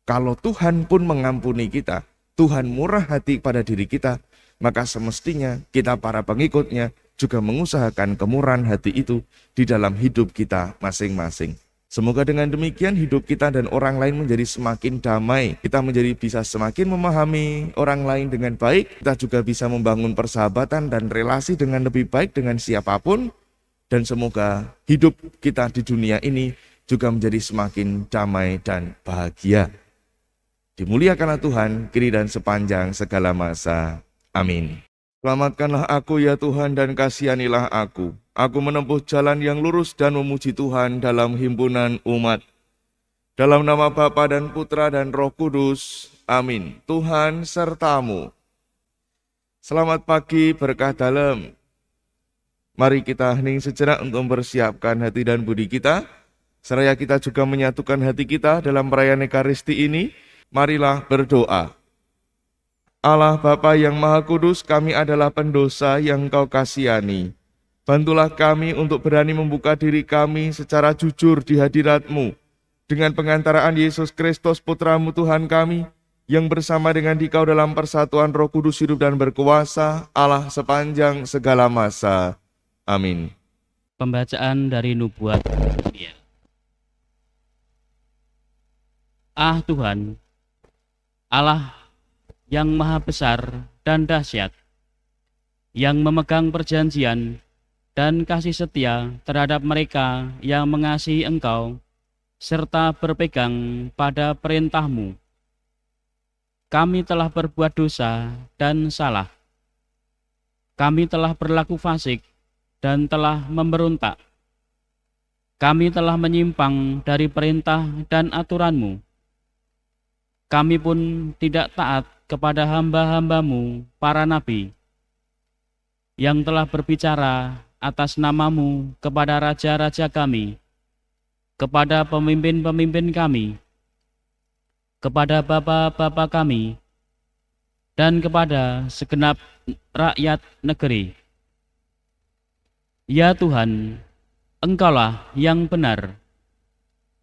Kalau Tuhan pun mengampuni kita, Tuhan murah hati pada diri kita, maka semestinya kita para pengikutnya juga mengusahakan kemurahan hati itu di dalam hidup kita masing-masing. Semoga dengan demikian hidup kita dan orang lain menjadi semakin damai. Kita menjadi bisa semakin memahami orang lain dengan baik. Kita juga bisa membangun persahabatan dan relasi dengan lebih baik dengan siapapun. Dan semoga hidup kita di dunia ini juga menjadi semakin damai dan bahagia. Dimuliakanlah Tuhan, kini dan sepanjang segala masa. Amin. Selamatkanlah aku ya Tuhan dan kasihanilah aku. Aku menempuh jalan yang lurus dan memuji Tuhan dalam himpunan umat. Dalam nama Bapa dan Putra dan Roh Kudus. Amin. Tuhan sertamu. Selamat pagi berkah dalam. Mari kita hening sejenak untuk mempersiapkan hati dan budi kita. Seraya kita juga menyatukan hati kita dalam perayaan Ekaristi ini. Marilah berdoa. Allah Bapa yang Maha Kudus, kami adalah pendosa yang Engkau kasihani. Bantulah kami untuk berani membuka diri kami secara jujur di hadirat-Mu, dengan pengantaraan Yesus Kristus Putra-Mu Tuhan kami, yang bersama dengan Dikau dalam persatuan Roh Kudus hidup dan berkuasa, Allah sepanjang segala masa. Amin. Pembacaan dari Nubuat Daniel. Ah Tuhan, Allah yang maha besar dan dahsyat, yang memegang perjanjian dan kasih setia terhadap mereka yang mengasihi Engkau, serta berpegang pada perintah-Mu. Kami telah berbuat dosa dan salah. Kami telah berlaku fasik dan telah memberontak. Kami telah menyimpang dari perintah dan aturan-Mu. Kami pun tidak taat kepada hamba-hamba-Mu, para nabi, yang telah berbicara atas nama-Mu kepada raja-raja kami, kepada pemimpin-pemimpin kami, kepada bapa-bapa kami, dan kepada segenap rakyat negeri. Ya Tuhan, Engkaulah yang benar.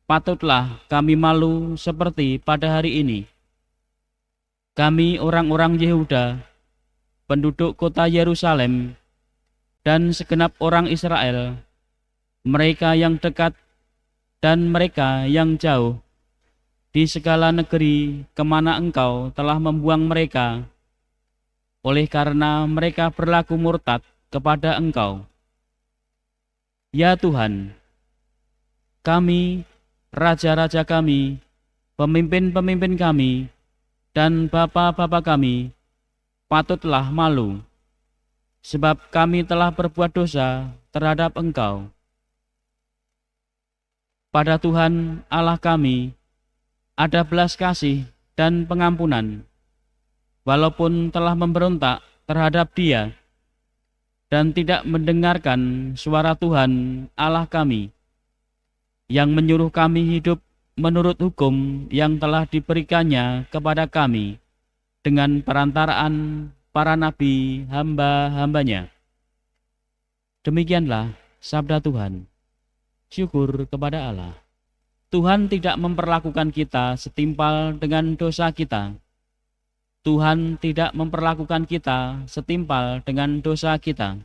Patutlah kami malu seperti pada hari ini. Kami orang-orang Yehuda, penduduk kota Yerusalem, dan segenap orang Israel, mereka yang dekat dan mereka yang jauh, di segala negeri kemana Engkau telah membuang mereka, oleh karena mereka berlaku murtad kepada Engkau. Ya Tuhan, kami, raja-raja kami, pemimpin-pemimpin kami, dan bapa-bapa kami, patutlah malu, sebab kami telah berbuat dosa terhadap Engkau. Pada Tuhan Allah kami ada belas kasih dan pengampunan, walaupun telah memberontak terhadap Dia dan tidak mendengarkan suara Tuhan Allah kami, yang menyuruh kami hidup menurut hukum yang telah diberikannya kepada kami dengan perantaraan para nabi hamba-hambanya. Demikianlah sabda Tuhan. Syukur kepada Allah. Tuhan tidak memperlakukan kita setimpal dengan dosa kita. Tuhan tidak memperlakukan kita setimpal dengan dosa kita.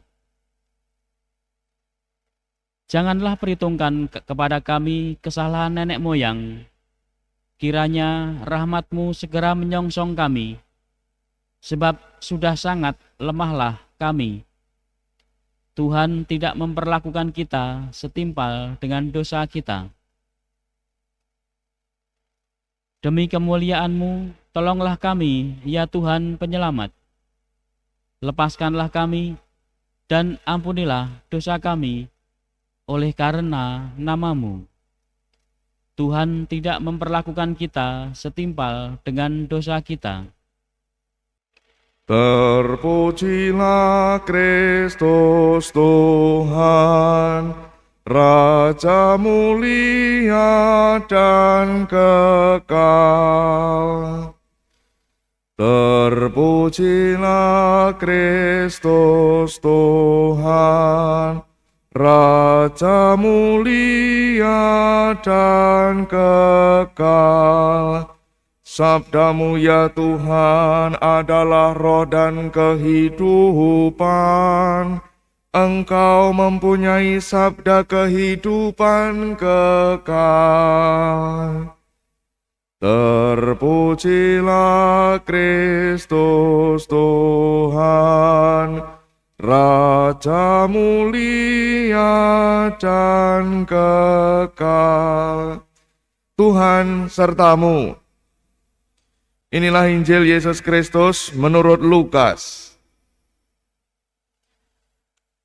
Janganlah perhitungkan kepada kami kesalahan nenek moyang. Kiranya rahmat-Mu segera menyongsong kami, sebab sudah sangat lemahlah kami. Tuhan tidak memperlakukan kita setimpal dengan dosa kita. Demi kemuliaan-Mu, tolonglah kami, ya Tuhan penyelamat. Lepaskanlah kami dan ampunilah dosa kami oleh karena nama-Mu. Tuhan tidak memperlakukan kita setimpal dengan dosa kita. Terpujilah Kristus Tuhan, Raja mulia dan kekal. Terpujilah Kristus Tuhan, Raja mulia dan kekal. Sabdamu ya Tuhan adalah roh dan kehidupan. Engkau mempunyai sabda kehidupan kekal. Terpujilah Kristus Tuhan, Raja mulia dan kekal. Tuhan sertamu. Inilah Injil Yesus Kristus menurut Lukas.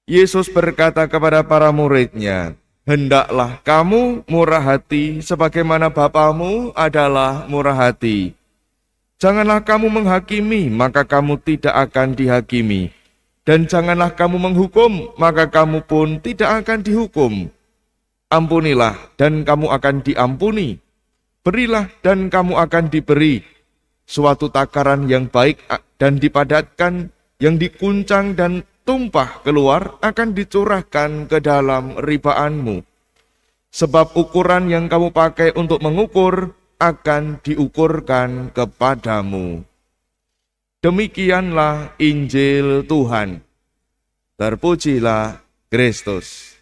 Yesus berkata kepada para murid-Nya, "Hendaklah kamu murah hati sebagaimana Bapamu adalah murah hati. Janganlah kamu menghakimi, maka kamu tidak akan dihakimi. Dan janganlah kamu menghukum, maka kamu pun tidak akan dihukum. Ampunilah, dan kamu akan diampuni. Berilah, dan kamu akan diberi. Suatu takaran yang baik dan dipadatkan, yang dikuncang dan tumpah keluar akan dicurahkan ke dalam ribaanmu. Sebab ukuran yang kamu pakai untuk mengukur akan diukurkan kepadamu." Demikianlah Injil Tuhan. Terpujilah Kristus.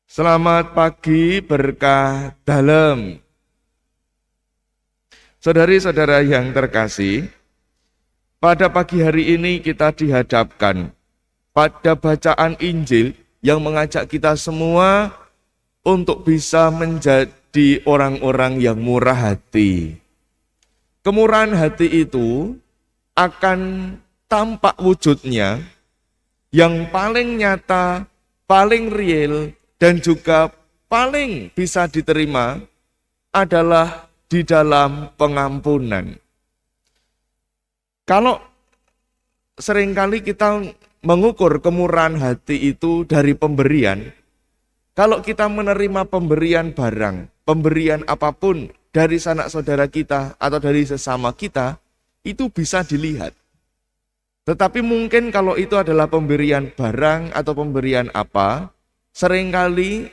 Selamat pagi berkah dalam. Saudari-saudara yang terkasih, pada pagi hari ini kita dihadapkan pada bacaan Injil yang mengajak kita semua untuk bisa menjadi orang-orang yang murah hati. Kemurahan hati itu akan tampak wujudnya yang paling nyata, paling real, dan juga paling bisa diterima adalah di dalam pengampunan. Kalau seringkali kita mengukur kemurahan hati itu dari pemberian, kalau kita menerima pemberian barang, pemberian apapun dari sanak saudara kita atau dari sesama kita, itu bisa dilihat. Tetapi mungkin kalau itu adalah pemberian barang atau pemberian apa, seringkali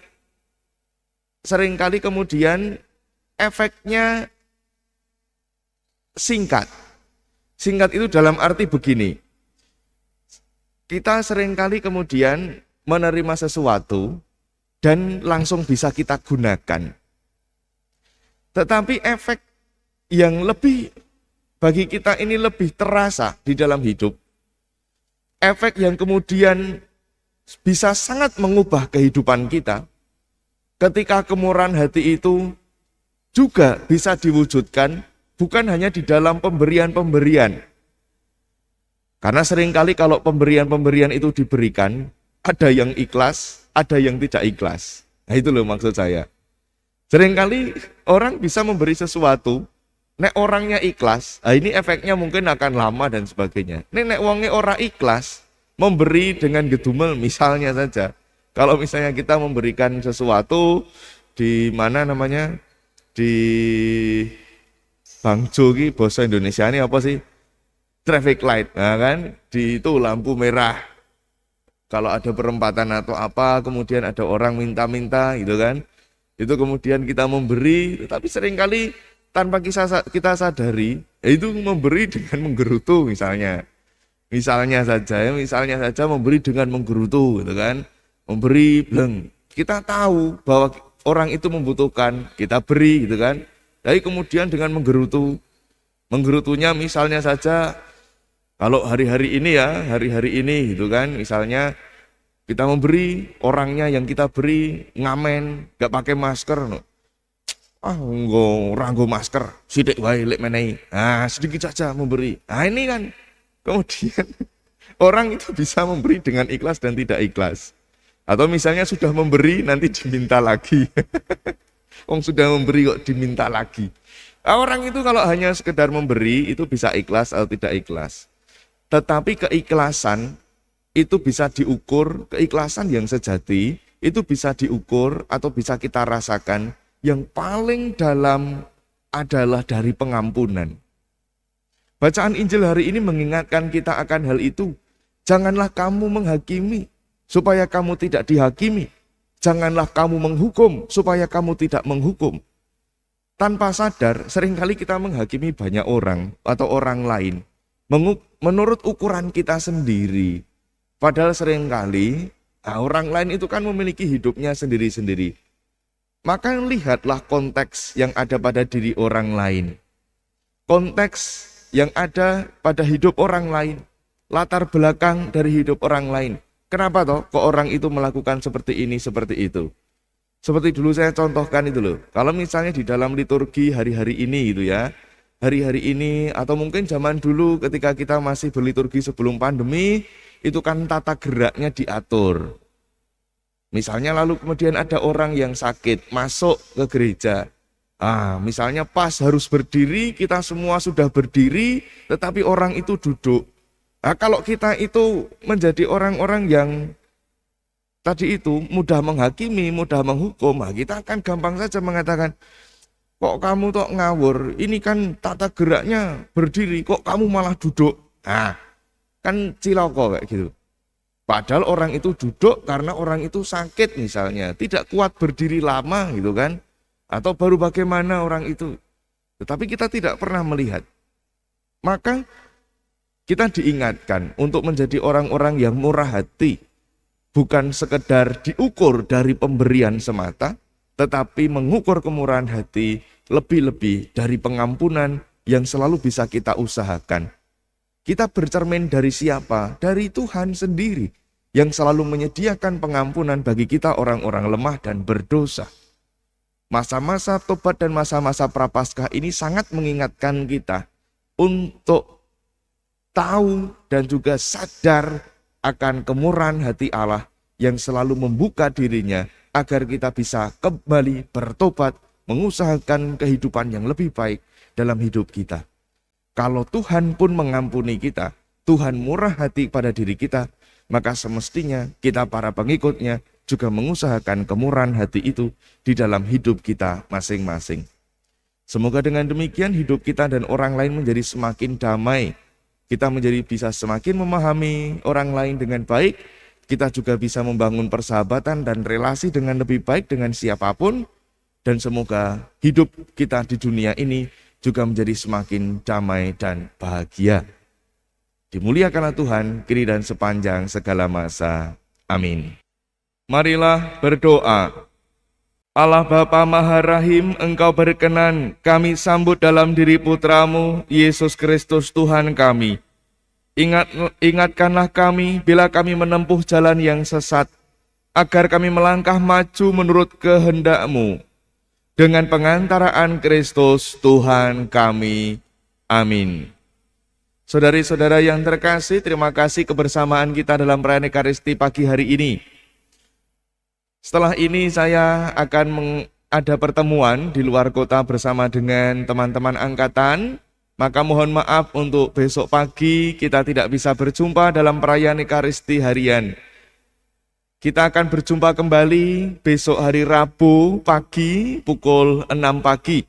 kemudian efeknya singkat. Singkat itu dalam arti begini. Kita seringkali kemudian menerima sesuatu dan langsung bisa kita gunakan. Tetapi efek yang lebih bagi kita ini lebih terasa di dalam hidup. Efek yang kemudian bisa sangat mengubah kehidupan kita. Ketika kemurahan hati itu juga bisa diwujudkan bukan hanya di dalam pemberian-pemberian. Karena seringkali kalau pemberian-pemberian itu diberikan, ada yang ikhlas, ada yang tidak ikhlas. Nah itu loh maksud saya. Seringkali orang bisa memberi sesuatu, nek orangnya ikhlas, nah ini efeknya mungkin akan lama dan sebagainya. Nek wongnya orang ikhlas, memberi dengan gedumel misalnya saja. Kalau misalnya kita memberikan sesuatu di mana namanya, di Bangjo ki bahasa Indonesia ini apa sih? Traffic light, nah kan? Di itu lampu merah. Kalau ada perempatan atau apa, kemudian ada orang minta-minta gitu kan. Itu kemudian kita memberi, tetapi seringkali tanpa kita sadari, itu memberi dengan menggerutu misalnya. Misalnya saja memberi dengan menggerutu gitu kan. Memberi bleng. Kita tahu bahwa orang itu membutuhkan, kita beri gitu kan. Tapi kemudian dengan menggerutu. Menggerutunya misalnya saja kalau hari-hari ini gitu kan, misalnya kita memberi, orangnya yang kita beri ngamen, gak pakai masker. No. Nggo masker, sidik wae lek menehi. Nah, sedikit saja memberi. Nah, ini kan kemudian orang itu bisa memberi dengan ikhlas dan tidak ikhlas. Atau misalnya sudah memberi nanti diminta lagi. Sudah memberi kok diminta lagi. Nah, orang itu kalau hanya sekedar memberi itu bisa ikhlas atau tidak ikhlas. Tetapi keikhlasan itu bisa diukur, keikhlasan yang sejati itu bisa diukur atau bisa kita rasakan yang paling dalam adalah dari pengampunan. Bacaan Injil hari ini mengingatkan kita akan hal itu. Janganlah kamu menghakimi supaya kamu tidak dihakimi. Janganlah kamu menghukum supaya kamu tidak menghukum. Tanpa sadar, seringkali kita menghakimi banyak orang atau orang lain menurut ukuran kita sendiri. Padahal seringkali orang lain itu kan memiliki hidupnya sendiri-sendiri. Maka lihatlah konteks yang ada pada diri orang lain. Konteks yang ada pada hidup orang lain. Latar belakang dari hidup orang lain. Kenapa toh kok orang itu melakukan seperti ini, seperti itu? Seperti dulu saya contohkan itu loh. Kalau misalnya di dalam liturgi hari-hari ini gitu ya. Hari-hari ini atau mungkin zaman dulu ketika kita masih berliturgi sebelum pandemi, itu kan tata geraknya diatur. Misalnya lalu kemudian ada orang yang sakit masuk ke gereja. Misalnya pas harus berdiri, kita semua sudah berdiri, tetapi orang itu duduk. Kalau kita itu menjadi orang-orang yang tadi itu mudah menghakimi, mudah menghukum, kita akan gampang saja mengatakan, kok kamu tok ngawur, ini kan tata geraknya berdiri, kok kamu malah duduk. Kan ciloko kayak gitu. Padahal orang itu duduk karena orang itu sakit misalnya, tidak kuat berdiri lama gitu kan. Atau baru bagaimana orang itu. Tetapi kita tidak pernah melihat. Maka kita diingatkan untuk menjadi orang-orang yang murah hati. Bukan sekedar diukur dari pemberian semata, tetapi mengukur kemurahan hati lebih-lebih dari pengampunan yang selalu bisa kita usahakan. Kita bercermin dari siapa? Dari Tuhan sendiri yang selalu menyediakan pengampunan bagi kita orang-orang lemah dan berdosa. Masa-masa tobat dan masa-masa prapaskah ini sangat mengingatkan kita untuk tahu dan juga sadar akan kemurahan hati Allah yang selalu membuka dirinya agar kita bisa kembali bertobat, mengusahakan kehidupan yang lebih baik dalam hidup kita. Kalau Tuhan pun mengampuni kita, Tuhan murah hati pada diri kita, maka semestinya kita para pengikutnya juga mengusahakan kemurahan hati itu di dalam hidup kita masing-masing. Semoga dengan demikian hidup kita dan orang lain menjadi semakin damai. Kita menjadi bisa semakin memahami orang lain dengan baik. Kita juga bisa membangun persahabatan dan relasi dengan lebih baik dengan siapapun. Dan semoga hidup kita di dunia ini juga menjadi semakin damai dan bahagia. Dimuliakanlah Tuhan, kini dan sepanjang segala masa. Amin. Marilah berdoa. Allah Bapa Maha Rahim, Engkau berkenan kami sambut dalam diri Putramu, Yesus Kristus Tuhan kami. Ingatkanlah kami bila kami menempuh jalan yang sesat, agar kami melangkah maju menurut kehendak-Mu. Dengan pengantaraan Kristus Tuhan kami. Amin. Saudari-saudara yang terkasih, terima kasih kebersamaan kita dalam perayaan Ekaristi pagi hari ini. Setelah ini saya akan ada pertemuan di luar kota bersama dengan teman-teman angkatan. Maka mohon maaf untuk besok pagi kita tidak bisa berjumpa dalam perayaan Ekaristi harian. Kita akan berjumpa kembali besok hari Rabu pagi pukul 6 pagi.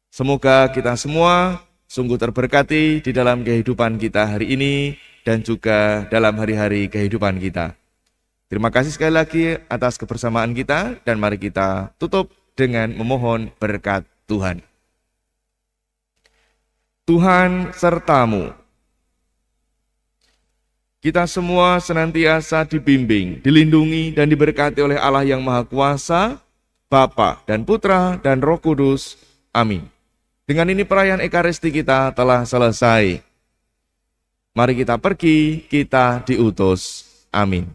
Semoga kita semua sungguh terberkati di dalam kehidupan kita hari ini dan juga dalam hari-hari kehidupan kita. Terima kasih sekali lagi atas kebersamaan kita dan mari kita tutup dengan memohon berkat Tuhan. Tuhan sertamu. Kita semua senantiasa dibimbing, dilindungi, dan diberkati oleh Allah yang Maha Kuasa, Bapa dan Putra dan Roh Kudus. Amin. Dengan ini perayaan Ekaristi kita telah selesai. Mari kita pergi, kita diutus. Amin.